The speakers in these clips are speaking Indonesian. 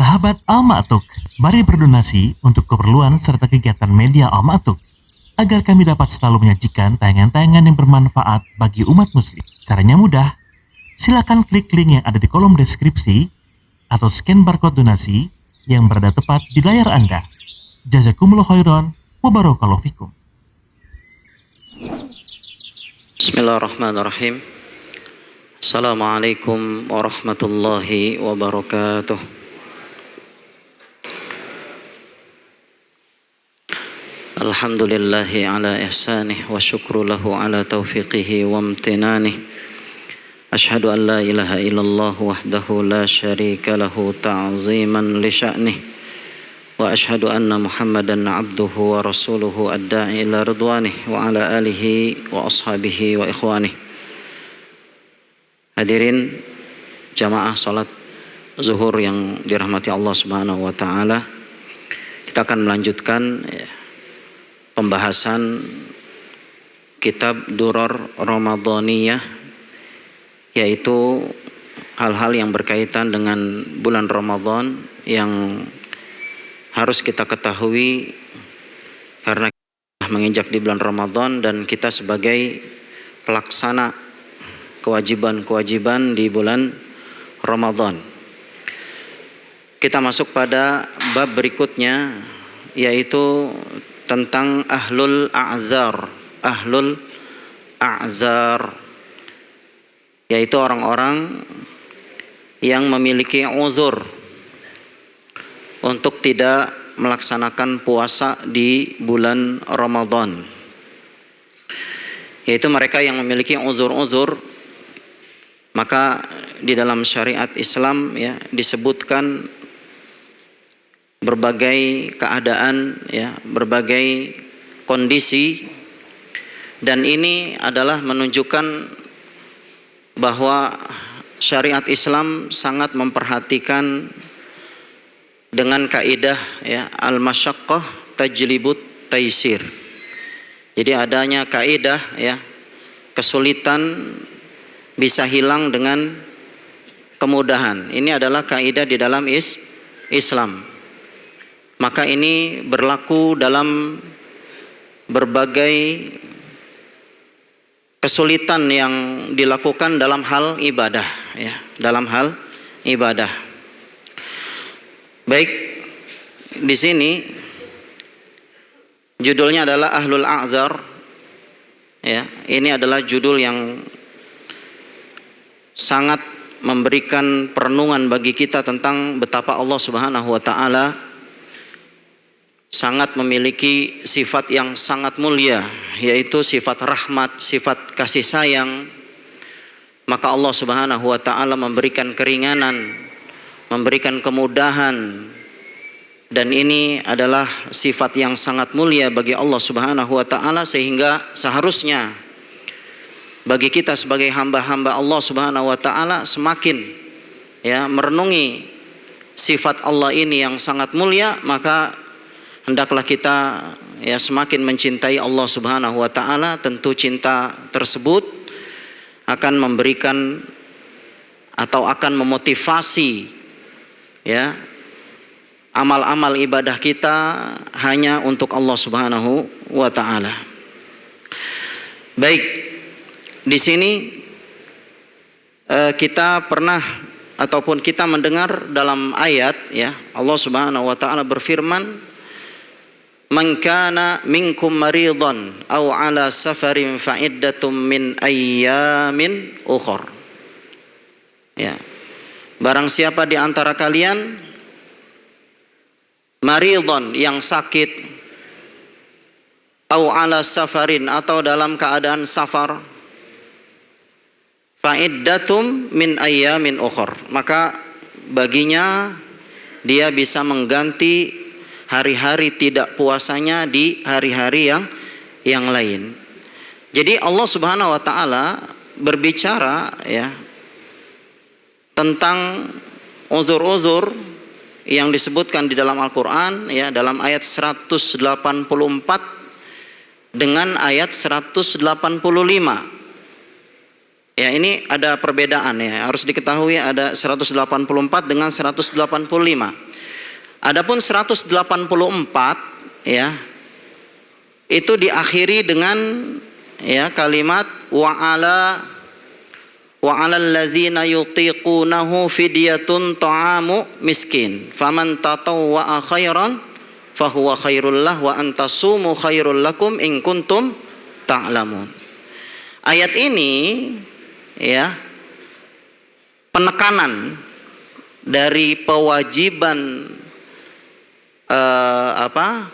Sahabat Al-Ma'tuk, mari berdonasi untuk keperluan serta kegiatan media Al-Ma'tuk agar kami dapat selalu menyajikan tayangan-tayangan yang bermanfaat bagi umat muslim. Caranya mudah, silakan klik link yang ada di kolom deskripsi atau scan barcode donasi yang berada tepat di layar Anda. Jazakumullah khairan wa barakallahu fikum. Bismillahirrahmanirrahim. Assalamualaikum warahmatullahi wabarakatuh. Alhamdulillahi ala ihsanih wa syukru lahu ala taufiqihi wa amtinanih. Ashhadu an la ilaha illallah wahdahu la syarika lahu ta'ziman li sya'nih. Wa ashhadu anna Muhammadan abduhu wa rasuluhu ad-da'i ila ridwanih wa ala alihi wa ashabihi wa ikhwanih. Hadirin jamaah salat zuhur yang dirahmati Allah Subhanahu wa taala. Kita akan melanjutkan pembahasan kitab Duror Ramadhaniyah, yaitu hal-hal yang berkaitan dengan bulan Ramadan yang harus kita ketahui karena kita menginjak di bulan Ramadan dan kita sebagai pelaksana kewajiban-kewajiban di bulan Ramadan. Kita masuk pada bab berikutnya, yaitu tentang ahlul a'zar, yaitu orang-orang yang memiliki uzur untuk tidak melaksanakan puasa di bulan Ramadan, yaitu mereka yang memiliki uzur-uzur. Maka di dalam syariat Islam disebutkan berbagai keadaan, berbagai kondisi, dan ini adalah menunjukkan bahwa syariat Islam sangat memperhatikan dengan kaidah al-masyaqqah tajlibut taisir. Jadi adanya kaidah kesulitan bisa hilang dengan kemudahan. Ini adalah kaidah di dalam Islam. Maka ini berlaku dalam berbagai kesulitan yang dilakukan dalam hal ibadah, dalam hal ibadah. Baik, di sini judulnya adalah Ahlul A'zar. Ini adalah judul yang sangat memberikan perenungan bagi kita tentang betapa Allah Subhanahu wa taala sangat memiliki sifat yang sangat mulia, yaitu sifat rahmat, sifat kasih sayang. Maka Allah Subhanahu wa taala memberikan keringanan, memberikan kemudahan, dan ini adalah sifat yang sangat mulia bagi Allah Subhanahu wa taala, sehingga seharusnya bagi kita sebagai hamba-hamba Allah Subhanahu wa taala semakin merenungi sifat Allah ini yang sangat mulia, maka hendaklah kita semakin mencintai Allah Subhanahu wa taala. Tentu cinta tersebut akan memberikan atau akan memotivasi amal-amal ibadah kita hanya untuk Allah Subhanahu wa taala. Baik, di sini kita pernah ataupun kita mendengar dalam ayat Allah Subhanahu wa taala berfirman, "Man kana minkum maridan aw ala safarin fa iddatum min ayyamin ukhra." Barang siapa di antara kalian maridan, yang sakit, aw ala safarin, atau dalam keadaan safar, fa iddatum min ayyamin ukhra, maka baginya dia bisa mengganti hari-hari tidak puasanya di hari-hari yang lain. Jadi Allah Subhanahu wa taala berbicara tentang uzur-uzur yang disebutkan di dalam Al-Qur'an dalam ayat 184 dengan ayat 185. Ini ada perbedaan, harus diketahui ada 184 dengan 185. Adapun 184 ya, itu diakhiri dengan ya kalimat wa'alal ladzina yutiqunahu fidyatun ta'amu miskin faman tatawwa'a khairan fahuwa khairul lah wa antasumu khairul lakum in kuntum ta'lamun. Ayat ini ya penekanan dari kewajiban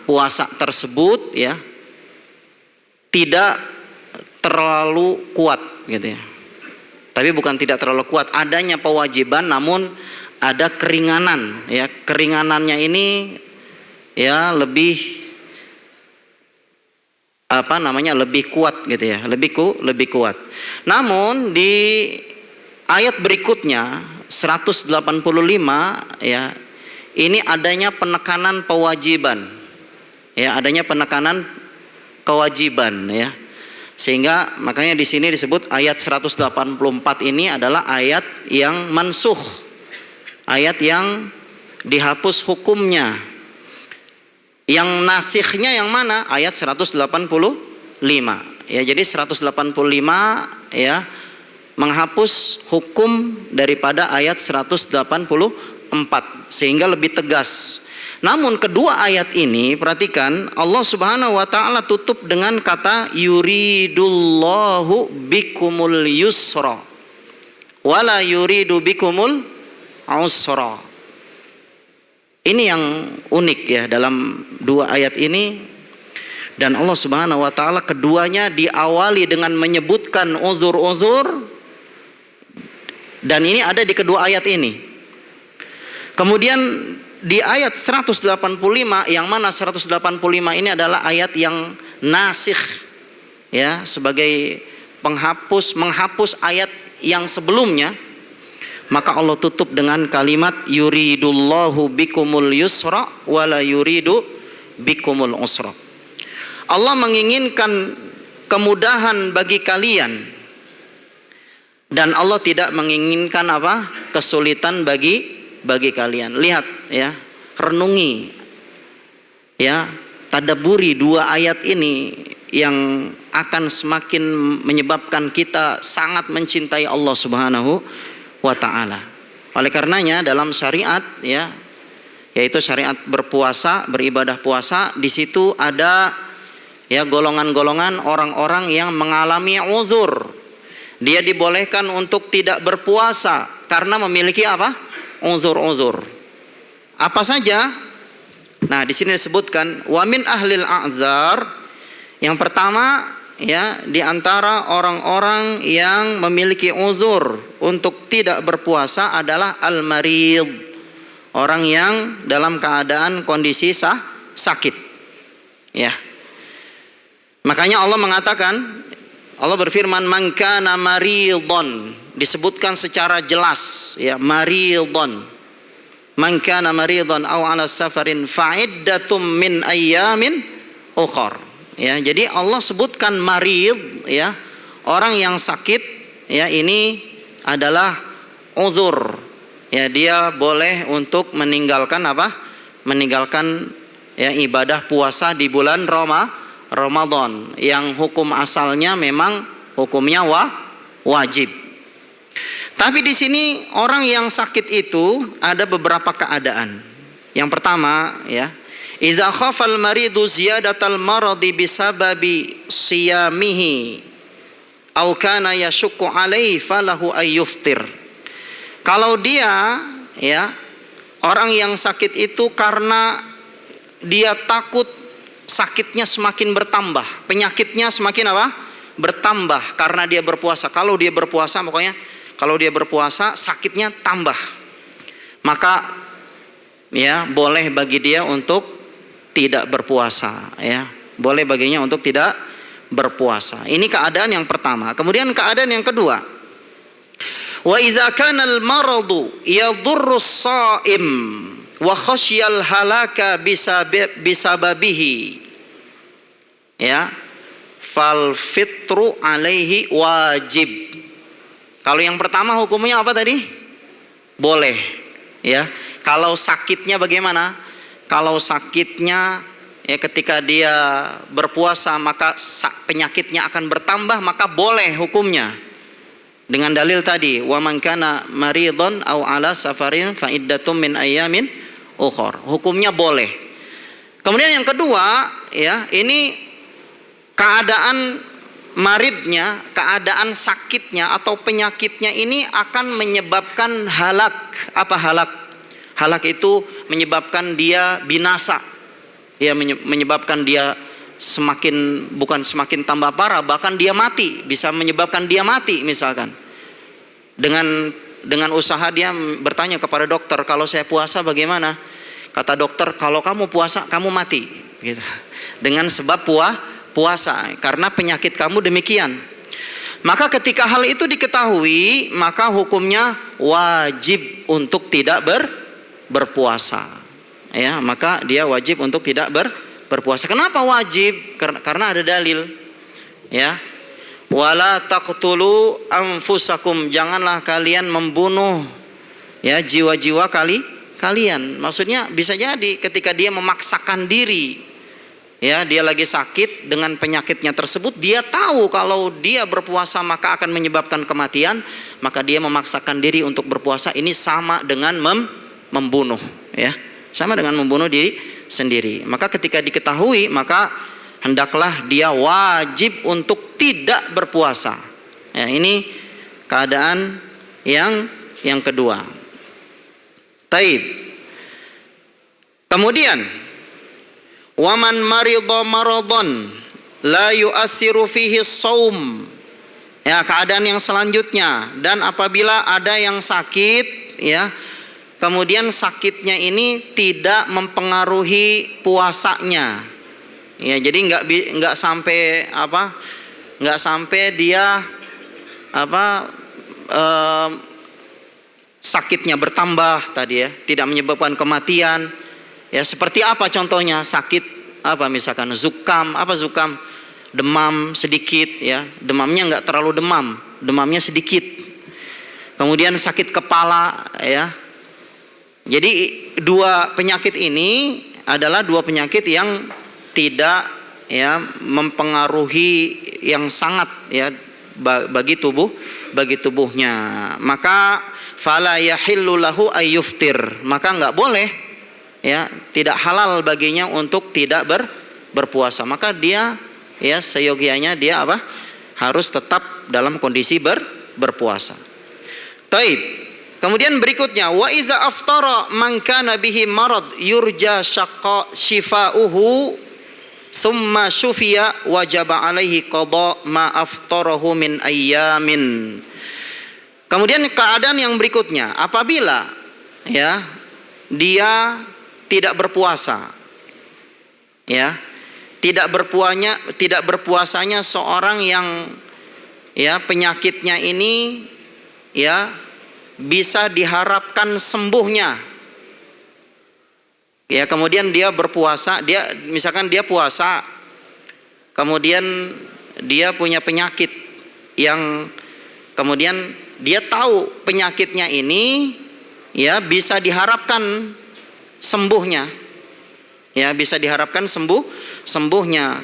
puasa tersebut ya tidak terlalu kuat gitu ya. Tapi bukan tidak terlalu kuat, adanya kewajiban namun ada keringanan ya. Keringanannya ini ya lebih lebih kuat gitu ya, lebih kuat. Namun di ayat berikutnya 185 ya, ini adanya penekanan kewajiban. Ya, adanya penekanan kewajiban ya. Sehingga makanya di sini disebut ayat 184 ini adalah ayat yang mansuh. Ayat yang dihapus hukumnya. Yang nasikhnya yang mana? Ayat 185. Ya, jadi 185 ya menghapus hukum daripada ayat 184 sehingga lebih tegas. Namun kedua ayat ini perhatikan, Allah Subhanahu wa taala tutup dengan kata yuridullahu bikumul yusra wala yuridu bikumul usra. Ini yang unik ya dalam dua ayat ini, dan Allah Subhanahu wa taala keduanya diawali dengan menyebutkan uzur-uzur, dan ini ada di kedua ayat ini. Kemudian di ayat 185 yang mana 185 ini adalah ayat yang nasikh ya, sebagai menghapus ayat yang sebelumnya, maka Allah tutup dengan kalimat yuridullahu bikumul yusra wala yuridu bikumul usra. Allah menginginkan kemudahan bagi kalian dan Allah tidak menginginkan kesulitan bagi kalian. Lihat ya, renungi ya, tadabburi dua ayat ini yang akan semakin menyebabkan kita sangat mencintai Allah Subhanahu wa taala. Oleh karenanya dalam syariat ya, yaitu syariat berpuasa, beribadah puasa, di situ ada ya golongan-golongan orang-orang yang mengalami uzur. Dia dibolehkan untuk tidak berpuasa karena memiliki uzur-uzur. Apa saja? Nah, di sini disebutkan wa min ahlil a'zar. Yang pertama ya, di antara orang-orang yang memiliki uzur untuk tidak berpuasa adalah al-marid. Orang yang dalam keadaan kondisi sakit. Ya. Makanya Allah mengatakan, Allah berfirman man kana maridon, disebutkan secara jelas ya, maridon. Man kana maridon aw ala safarin fa'iddatum min ayyamin ukhar. Ya, jadi Allah sebutkan marid ya, orang yang sakit ya, ini adalah uzur. Ya, dia boleh untuk meninggalkan meninggalkan ya ibadah puasa di bulan Ramadan yang hukum asalnya memang hukumnya wajib. Tapi di sini orang yang sakit itu ada beberapa keadaan. Yang pertama ya, idza khafal maridu ziyadatal maradi bisababi siyamihi aw kana yashukku alaihi falahu ayyuftir. Kalau dia ya, orang yang sakit itu karena dia takut sakitnya semakin bertambah, penyakitnya semakin bertambah karena dia berpuasa. Kalau dia berpuasa pokoknya, kalau dia berpuasa sakitnya tambah, maka ya boleh bagi dia untuk tidak berpuasa ya, boleh baginya untuk tidak berpuasa. Ini keadaan yang pertama. Kemudian keadaan yang kedua, wa idza kana al maradu yadurru as-shaim wa khasyal halaka bisababihi ya, fal fitru alaihi wajib. Kalau yang pertama hukumnya apa tadi? Boleh ya. Kalau sakitnya bagaimana? kalau sakitnya ya ketika dia berpuasa maka penyakitnya akan bertambah, maka boleh hukumnya. Dengan dalil tadi, wa man kana maridon aw ala safarin fa iddatum min ayyamin ukhra. Hukumnya boleh. Kemudian yang kedua, ya, ini keadaan maridnya, keadaan sakitnya atau penyakitnya ini akan menyebabkan halak. Apa halak? Halak itu menyebabkan dia binasa. Ya, menyebabkan dia bukan semakin tambah parah, bahkan dia mati, bisa menyebabkan dia mati misalkan. Dengan usaha dia bertanya kepada dokter, kalau saya puasa bagaimana? Kata dokter, kalau kamu puasa kamu mati, gitu. Dengan sebab puasa, karena penyakit kamu demikian. Maka ketika hal itu diketahui, maka hukumnya wajib untuk tidak berpuasa. Ya, maka dia wajib untuk tidak berpuasa. Kenapa wajib? Karena ada dalil. Ya. Wala taqtulu anfusakum, janganlah kalian membunuh ya jiwa-jiwa kalian. Maksudnya bisa jadi ketika dia memaksakan diri, ya, dia lagi sakit dengan penyakitnya tersebut, dia tahu kalau dia berpuasa maka akan menyebabkan kematian, maka dia memaksakan diri untuk berpuasa. Ini sama dengan membunuh, ya. Sama dengan membunuh diri sendiri. Maka ketika diketahui, maka hendaklah dia wajib untuk tidak berpuasa. Ya, ini keadaan yang kedua. Taib. Kemudian, waman maridha maradhan la yu'assiru fihi shaum. Ya, keadaan yang selanjutnya, dan apabila ada yang sakit, ya, kemudian sakitnya ini tidak mempengaruhi puasanya. Ya, jadi nggak sampai dia sakitnya bertambah tadi, ya, tidak menyebabkan kematian. Ya, seperti apa contohnya? Sakit apa misalkan zukam, demam sedikit, ya, demamnya nggak terlalu demamnya sedikit. Kemudian sakit kepala, ya. Jadi dua penyakit ini adalah dua penyakit yang tidak, ya, mempengaruhi yang sangat, ya, bagi tubuhnya. Maka fala yahillu lahu ayyuftir, maka nggak boleh, ya, tidak halal baginya untuk tidak berpuasa. Maka dia, ya, seyogianya dia harus tetap dalam kondisi berpuasa. Taib. Kemudian berikutnya, wa iza aftara man kana bihi marad yurja shifa'uhu summa syufiya wajaba alaihi qada ma aftarahu min ayyamin. Kemudian keadaan yang berikutnya, apabila, ya, dia tidak berpuasa, ya, tidak berpuasanya seorang yang, ya, penyakitnya ini, ya, bisa diharapkan sembuhnya, ya, kemudian dia berpuasa, misalkan dia puasa, kemudian dia punya penyakit yang kemudian dia tahu penyakitnya ini, ya, bisa diharapkan sembuhnya, ya, bisa diharapkan sembuhnya,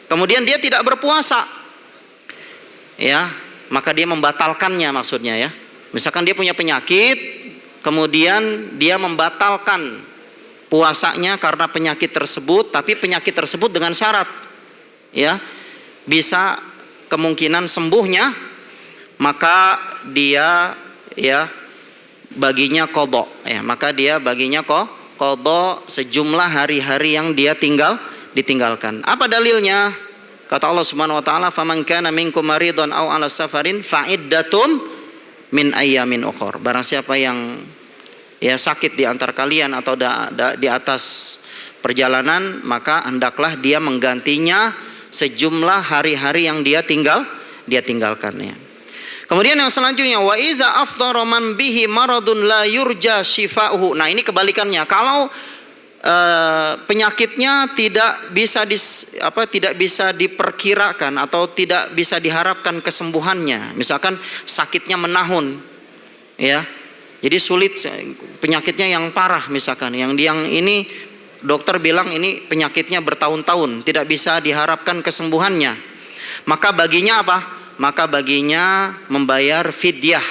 kemudian dia tidak berpuasa, ya, maka dia membatalkannya, maksudnya, ya. Misalkan dia punya penyakit, kemudian dia membatalkan puasanya karena penyakit tersebut, tapi penyakit tersebut dengan syarat, ya, bisa kemungkinan sembuhnya, maka dia, ya, baginya qadha, ya, maka dia baginya qadha sejumlah hari-hari yang dia ditinggalkan. Apa dalilnya? Kata Allah Subhanahu wa taala, "Faman kana minkum maridhan aw 'ala safarin fa iddatum min ayyamin ukhra." Barang siapa yang, ya, sakit di antara kalian atau di atas perjalanan, maka hendaklah dia menggantinya sejumlah hari-hari yang dia tinggalkannya. Kemudian yang selanjutnya, wa iza afdhara man bihi maradun la yurja shifa'uhu. Nah, ini kebalikannya. Kalau penyakitnya tidak bisa diperkirakan atau tidak bisa diharapkan kesembuhannya, misalkan sakitnya menahun, ya, jadi sulit, penyakitnya yang parah, misalkan yang ini dokter bilang ini penyakitnya bertahun-tahun, tidak bisa diharapkan kesembuhannya. Maka baginya apa? Maka baginya membayar fidyah.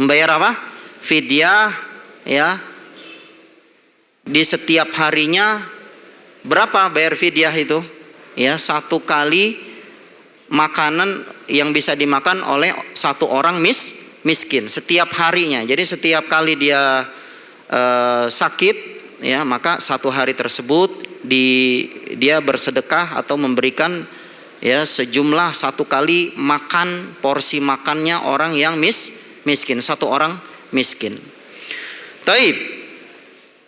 Membayar apa? Fidyah, ya. Di setiap harinya berapa bayar fidyah itu? Ya, 1 kali makanan yang bisa dimakan oleh 1 orang miskin setiap harinya. Jadi setiap kali dia sakit, ya, maka 1 hari tersebut dia bersedekah atau memberikan, ya, sejumlah 1 kali makan, porsi makannya orang yang miskin, 1 orang miskin. Taib.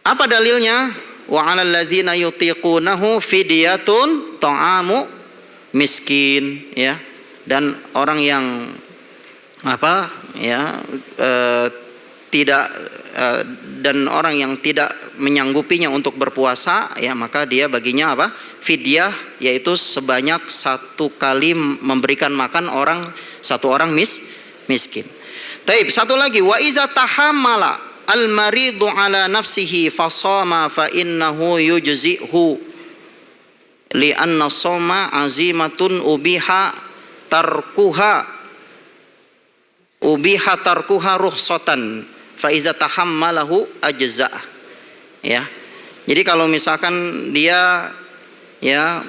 Apa dalilnya? Wa 'alal ladzina yutiqunahu fidyatun ta'amu miskin, ya. Dan orang yang apa, ya, dan orang yang tidak menyanggupinya untuk berpuasa, ya, maka dia baginya apa? Fidyah, yaitu sebanyak 1 kali memberikan makan 1 orang miskin. Taib. Satu lagi, wa iza tahammala al-maridu ala nafsihi fasama fa innahu yujzi'hu li'anna soma azimatun ubiha tarkuha rukhsatan fa iza tahammalahu ajza'. Ya. Jadi kalau misalkan dia, ya,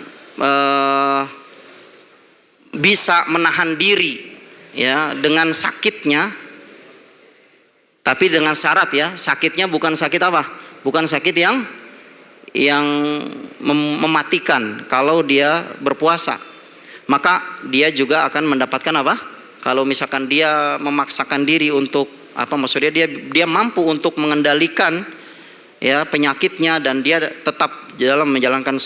bisa menahan diri, ya, dengan sakitnya, tapi dengan syarat, ya, sakitnya bukan sakit apa? Bukan sakit yang mematikan kalau dia berpuasa. Maka dia juga akan mendapatkan apa? Kalau misalkan dia memaksakan diri untuk apa, maksudnya dia mampu untuk mengendalikan, ya, penyakitnya, dan dia tetap dalam menjalankan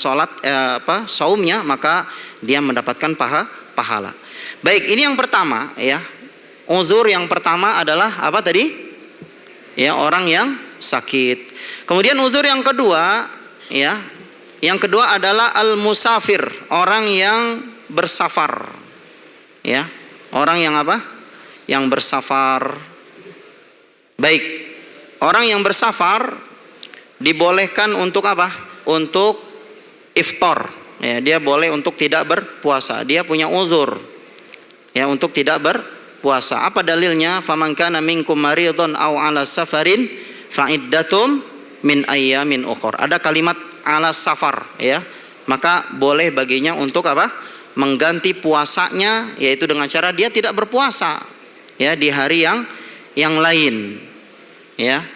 saumnya, maka dia mendapatkan pahala. Baik, ini yang pertama, ya. Uzur yang pertama adalah apa tadi? Ya, orang yang sakit. Kemudian uzur yang kedua, ya, yang kedua adalah al-musafir, orang yang bersafar, ya, orang yang apa? Yang bersafar. Baik, orang yang bersafar dibolehkan untuk apa? Untuk iftar, ya, dia boleh untuk tidak berpuasa, dia punya uzur, ya, untuk tidak berpuasa. Apa dalilnya? Faman kana minkum maridun aw ala safarin fa iddatum min ayyamin ukhra. Ada kalimat ala safar, ya. Maka boleh baginya untuk apa? Mengganti puasanya, yaitu dengan cara dia tidak berpuasa, ya, di hari yang lain, ya.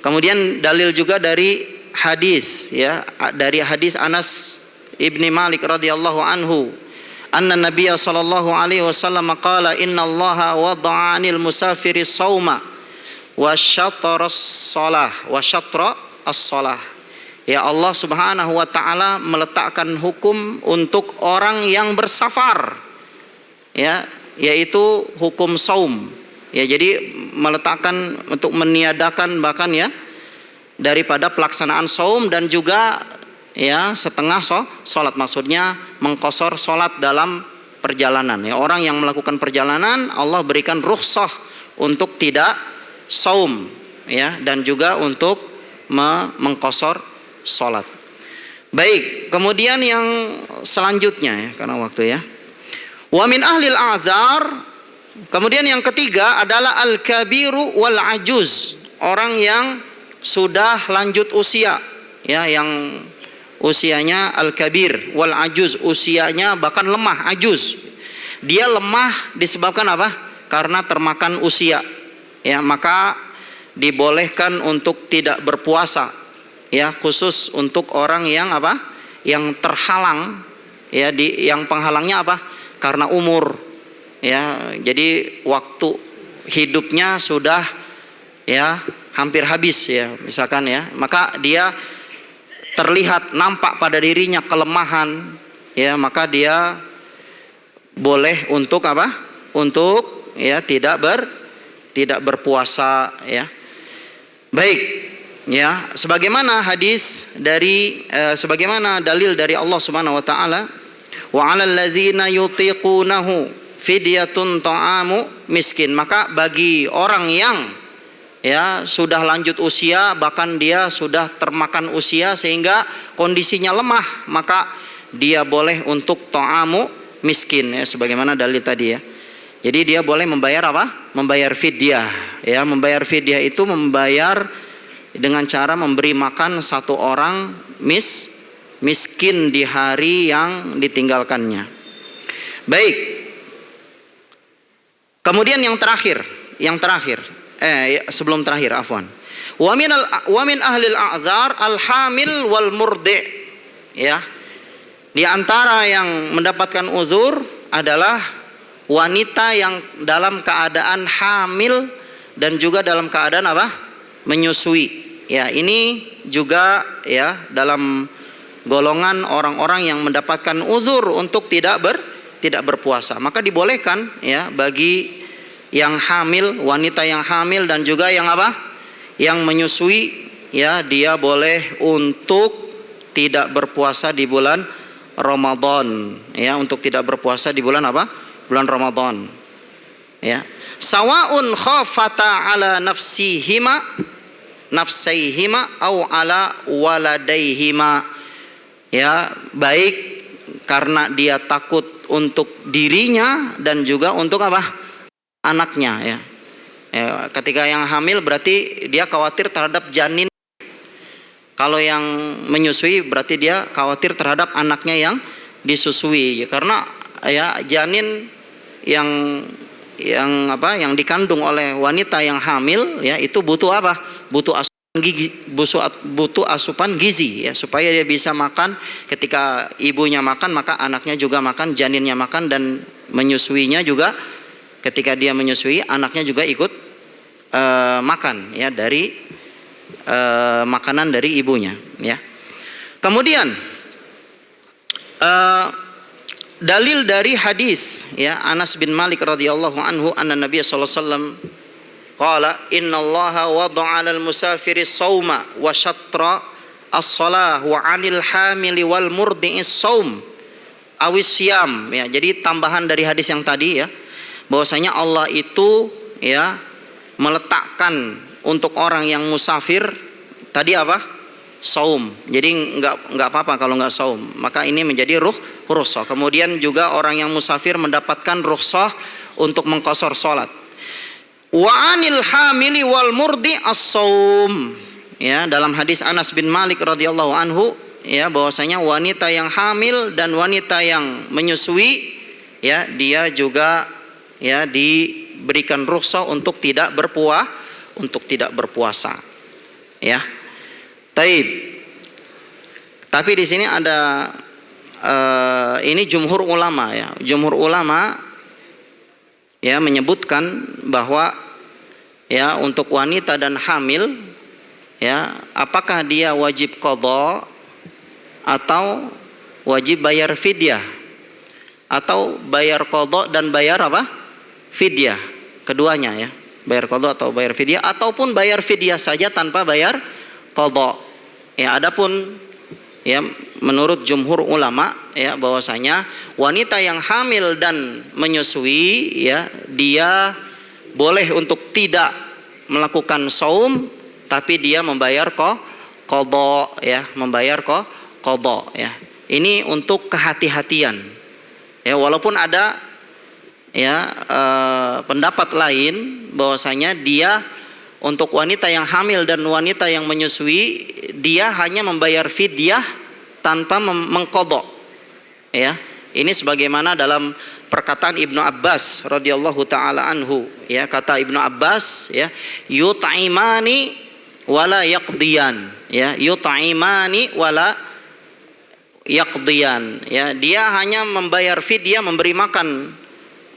Kemudian dalil juga dari hadis, ya, dari hadis Anas ibni Malik radhiyallahu anhu, anna Nabiya sallallahu alaihi wasallam qala innallaha wada'a 'anil musafiri shauma wa syatra as-shalah. Ya, Allah Subhanahu wa taala meletakkan hukum untuk orang yang bersafar, ya, yaitu hukum saum. Ya, jadi meletakkan untuk meniadakan bahkan, ya, daripada pelaksanaan saum, dan juga, ya, setengah sholat, maksudnya mengqasar sholat dalam perjalanan, ya. Orang yang melakukan perjalanan Allah berikan rukhsah untuk tidak saum, ya, dan juga untuk mengqasar sholat. Baik, kemudian yang selanjutnya, ya, karena waktu, ya, wa min ahlil azar. Kemudian yang ketiga adalah al-kabiru wal ajuz, orang yang sudah lanjut usia, ya, yang usianya al-kabir wal ajuz, usianya bahkan lemah, ajuz. Dia lemah disebabkan apa? Karena termakan usia, ya, maka dibolehkan untuk tidak berpuasa, ya, khusus untuk orang yang apa? Yang terhalang, ya, yang penghalangnya apa? Karena umur, ya. Jadi waktu hidupnya sudah, ya, hampir habis, ya, misalkan, ya, maka dia terlihat nampak pada dirinya kelemahan, ya, maka dia boleh untuk apa? Untuk, ya, tidak berpuasa, ya. Baik, ya, sebagaimana hadis dari sebagaimana dalil dari Allah Subhanahu wa taala, wa 'alal ladzina yutiqunahu fidyatun ta'amu miskin. Maka bagi orang yang, ya sudah lanjut usia, bahkan dia sudah termakan usia sehingga kondisinya lemah, maka dia boleh untuk ta'amu miskin, ya sebagaimana dalil tadi ya. Jadi dia boleh membayar apa? Membayar fidyah. Ya, membayar fidyah itu membayar dengan cara memberi makan satu orang miskin di hari yang ditinggalkannya. Baik. Kemudian yang terakhir, sebelum terakhir, afwan. Wa min ahlil a'zar al-hamil wal murdi'. Ya. Di antara yang mendapatkan uzur adalah wanita yang dalam keadaan hamil dan juga dalam keadaan apa? Menyusui. Ya, ini juga ya dalam golongan orang-orang yang mendapatkan uzur untuk tidak berpuasa. Maka dibolehkan ya bagi yang hamil, wanita yang hamil dan juga yang apa? Yang menyusui, ya dia boleh untuk tidak berpuasa di bulan Ramadan. Ya, untuk tidak berpuasa di bulan apa? Bulan Ramadan. Ya. Sawaun khafata ala nafsaihima au ala waladaihima. Ya, baik karena dia takut untuk dirinya dan juga untuk apa? Anaknya ya. Ya, ketika yang hamil berarti dia khawatir terhadap janin. Kalau yang menyusui berarti dia khawatir terhadap anaknya yang disusui. Karena ya janin yang dikandung oleh wanita yang hamil ya itu butuh apa? Butuh asupan gizi ya supaya dia bisa makan. Ketika ibunya makan maka anaknya juga makan, janinnya makan, dan menyusuinya juga ketika dia menyusui anaknya juga ikut makan ya dari makanan dari ibunya ya. Kemudian dalil dari hadis ya Anas bin Malik radhiyallahu anhu anna Nabi sallallahu alaihi wasallam qala innallaha wada'a 'alal musafiri shauma wa syatra as-shalah wa 'anil hamili wal murdi'is shaum awis siyam ya. Jadi tambahan dari hadis yang tadi ya bahwasanya Allah itu ya meletakkan untuk orang yang musafir tadi apa? Saum. Jadi enggak apa-apa kalau enggak saum. Maka ini menjadi rukhsah. Kemudian juga orang yang musafir mendapatkan rukhsah untuk mengqashar salat. Wa 'anil hamili wal murdi as-saum. Ya, dalam hadis Anas bin Malik radhiyallahu anhu ya bahwasanya wanita yang hamil dan wanita yang menyusui ya dia juga ya diberikan rukhsah untuk tidak berpuasa. Ya. Taib. Tapi di sini ada ini jumhur ulama ya. Jumhur ulama ya menyebutkan bahwa ya untuk wanita dan hamil ya apakah dia wajib qadha atau wajib bayar fidyah atau bayar qadha dan bayar apa? Fidyah. Keduanya ya. Bayar qadha atau bayar fidyah ataupun bayar fidyah saja tanpa bayar qadha. Ya, adapun ya menurut jumhur ulama ya bahwasanya wanita yang hamil dan menyusui ya dia boleh untuk tidak melakukan saum tapi dia membayar qadha ya, membayar qadha ya. Ini untuk kehati-hatian. Ya, walaupun ada ya pendapat lain bahwasanya dia untuk wanita yang hamil dan wanita yang menyusui dia hanya membayar fidyah tanpa mengqadha. Ya, ini sebagaimana dalam perkataan Ibnu Abbas radhiyallahu taala anhu ya, kata Ibnu Abbas ya, yut'imani wala yaqdiyan ya, yut'imani wala yaqdiyan ya, dia hanya membayar fidyah, memberi makan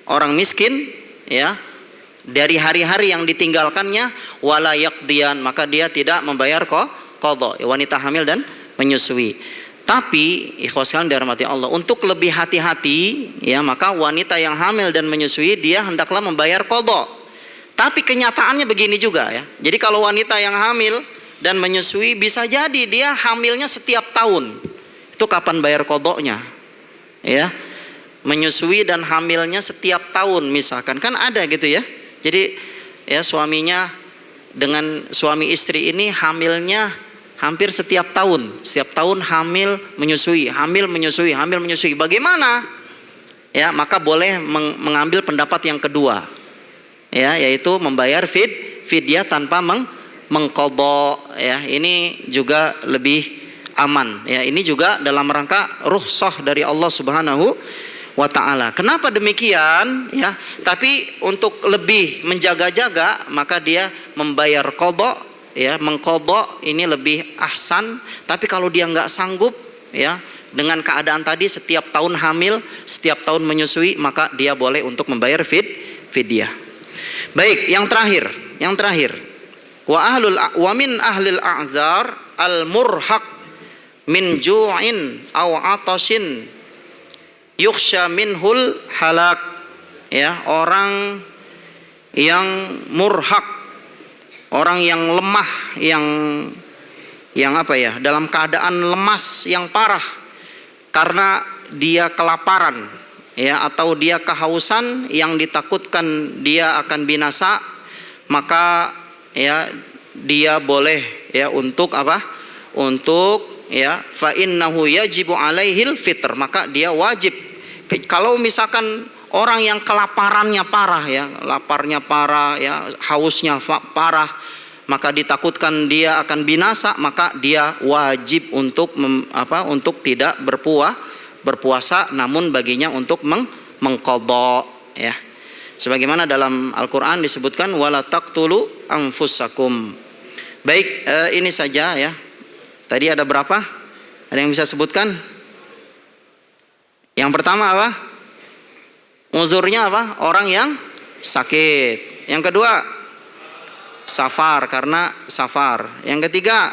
orang miskin ya dari hari-hari yang ditinggalkannya, wala yaqdiyan, maka dia tidak membayar qadha, wanita hamil dan menyusui. Tapi ikhwas sekalian dirahmati Allah, untuk lebih hati-hati ya, maka wanita yang hamil dan menyusui dia hendaklah membayar qadha. Tapi kenyataannya begini juga ya. Jadi kalau wanita yang hamil dan menyusui bisa jadi dia hamilnya setiap tahun. Itu kapan bayar qadhanya? Ya. Menyusui dan hamilnya setiap tahun misalkan, kan ada gitu ya. Jadi ya suaminya dengan suami istri ini hamilnya hampir setiap tahun hamil menyusui. Bagaimana? Ya, maka boleh mengambil pendapat yang kedua, ya, yaitu membayar fidyah tanpa mengqadha, ya. Ini juga lebih aman, ya. Ini juga dalam rangka rukhsah dari Allah Subhanahu wa ta'ala. Kenapa demikian? Ya, tapi untuk lebih menjaga-jaga maka dia membayar qadha, ya, mengqadha ini lebih ahsan. Tapi kalau dia nggak sanggup, ya, dengan keadaan tadi setiap tahun hamil, setiap tahun menyusui, maka dia boleh untuk membayar fidyah. Baik, yang terakhir. Wa min ahlil a'zar al murhaq min ju'in aw atashin yukhsha minhul halak. Ya, orang yang murhaq, orang yang lemah, yang apa ya, dalam keadaan lemas yang parah karena dia kelaparan, ya, atau dia kehausan yang ditakutkan dia akan binasa, maka ya dia boleh, ya, untuk apa? Untuk, ya, fa innahu yajibu alaihil fitr, maka dia wajib. Kalau misalkan orang yang kelaparannya parah, ya, laparnya parah, ya, hausnya parah, maka ditakutkan dia akan binasa, maka dia wajib untuk untuk tidak berpuasa, namun baginya untuk mengqadha, ya. Sebagaimana dalam Al-Qur'an disebutkan wala taqtulu anfusakum. Baik, ini saja, ya. Tadi ada berapa? Ada yang bisa sebutkan? Yang pertama apa? Uzurnya apa? Orang yang sakit. Yang kedua, safar, karena safar. Yang ketiga,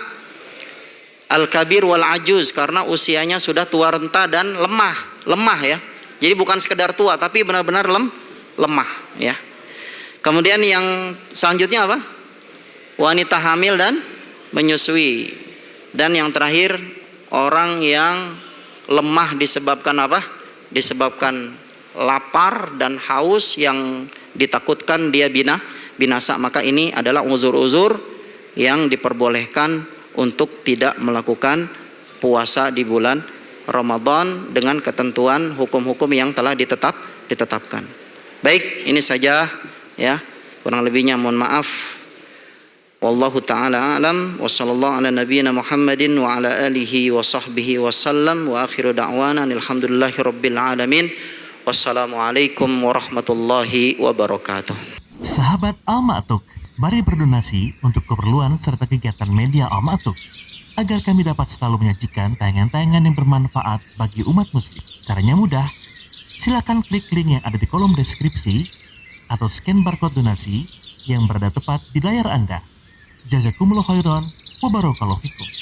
al-kabir wal ajuz, karena usianya sudah tua renta dan lemah, ya. Jadi bukan sekedar tua tapi benar-benar lemah, ya. Kemudian yang selanjutnya apa? Wanita hamil dan menyusui. Dan yang terakhir, orang yang lemah disebabkan apa? Disebabkan lapar dan haus yang ditakutkan dia binasa, maka ini adalah uzur-uzur yang diperbolehkan untuk tidak melakukan puasa di bulan Ramadan dengan ketentuan hukum-hukum yang telah ditetapkan. Baik, ini saja, ya. Kurang lebihnya mohon maaf. Wallahu taala alam wa sallallahu ala nabiyyina Muhammadin wa ala alihi wa sahbihi wasallam wa akhiru da'wana alhamdulillahi rabbil alamin. Wassalamualaikum warahmatullahi wabarakatuh. Sahabat Al-Ma'tuk, mari berdonasi untuk keperluan serta kegiatan media Al-Ma'tuk agar kami dapat selalu menyajikan tayangan-tayangan yang bermanfaat bagi umat muslim. Caranya mudah, silakan klik link yang ada di kolom deskripsi atau scan barcode donasi yang berada tepat di layar Anda. Jazakumullah khairan wa barakallahu fikum.